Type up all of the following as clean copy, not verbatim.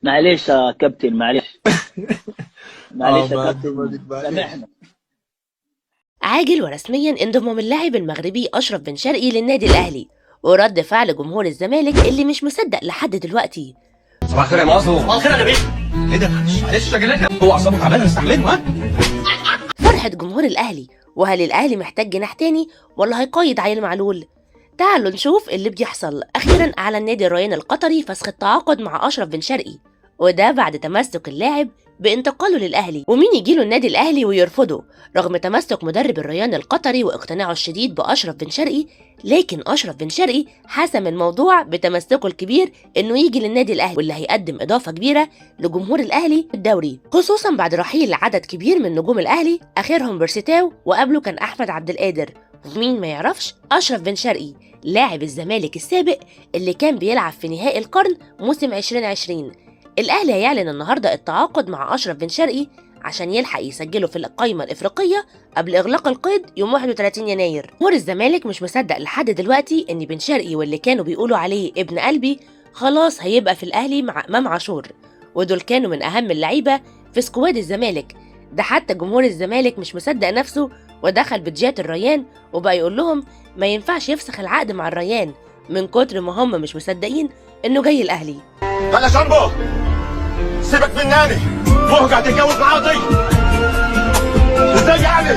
معلش يا كابتن، معلش. اه معلش يا ما كابتن، معلش. سامحنا. عاجل ورسميا انضمام اللاعب المغربي أشرف بن شرقي للنادي الأهلي، ورد فعل جمهور الزمالك اللي مش مصدق لحد دلوقتي. صباح الخير يا مازو. صباح الخير يا نبيل. ايه ده؟ معلش يا جلال، هو اعصابه تعبانه نستحمله ها؟ فرحة جمهور الأهلي، وهل الأهلي محتاج جناح تاني ولا هيقيد عيل معلول؟ تعالوا نشوف اللي بيحصل. أخيرا أعلن نادي الريان القطري فسخ التعاقد مع أشرف بن شرقي، وده بعد تمسك اللاعب بانتقاله للأهلي. ومين يجيله النادي الأهلي ويرفضه رغم تمسك مدرب الريان القطري واقتناعه الشديد بأشرف بن شرقي؟ لكن أشرف بن شرقي حسم الموضوع بتمسكه الكبير إنه يجي للنادي الأهلي، واللي هيقدم إضافة كبيرة لجمهور الأهلي في الدوري، خصوصا بعد رحيل عدد كبير من نجوم الأهلي آخرهم بيرسيتاو، وقبله كان أحمد عبد القادر. ومين ما يعرفش أشرف بن شرقي لاعب الزمالك السابق اللي كان بيلعب في نهائي القرن موسم 2020. الأهلي هيعلن النهارده التعاقد مع أشرف بن شرقي عشان يلحق يسجله في القائمة الإفريقية قبل إغلاق القيد يوم 31 يناير. جمهور الزمالك مش مصدق لحد دلوقتي إن بن شرقي واللي كانوا بيقولوا عليه ابن قلبي خلاص هيبقى في الأهلي مع إمام عاشور، ودول كانوا من أهم اللعيبة في سكواد الزمالك. ده حتى جمهور الزمالك مش مصدق نفسه، ودخل بتجات الريان وبقى يقول لهم ما ينفعش يفسخ العقد مع الريان من كتر ما هم مش مصدقين إنه جاي الأهلي. هلا شامبو، سيبك من ناني، فوق هتتجوز مع عطية. ازاي يعني؟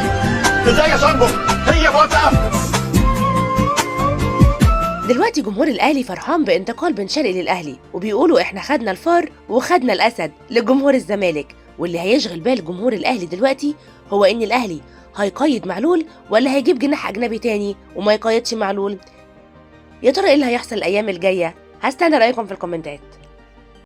ازاي يا شامبو؟ هي موافقة؟ دلوقتي جمهور الأهلي فرحان بانتقال بن شرقي للأهلي، وبيقولوا إحنا خدنا الفار وخدنا الأسد لجمهور الزمالك. واللي هيشغل بال جمهور الأهلي دلوقتي هو إن الأهلي هيقيد معلول ولا هيجيب جناح أجنبي تاني وما يقيدش معلول. يا ترى إيه اللي هيحصل الأيام الجاية؟ هستنى رأيكم في الكومنتات.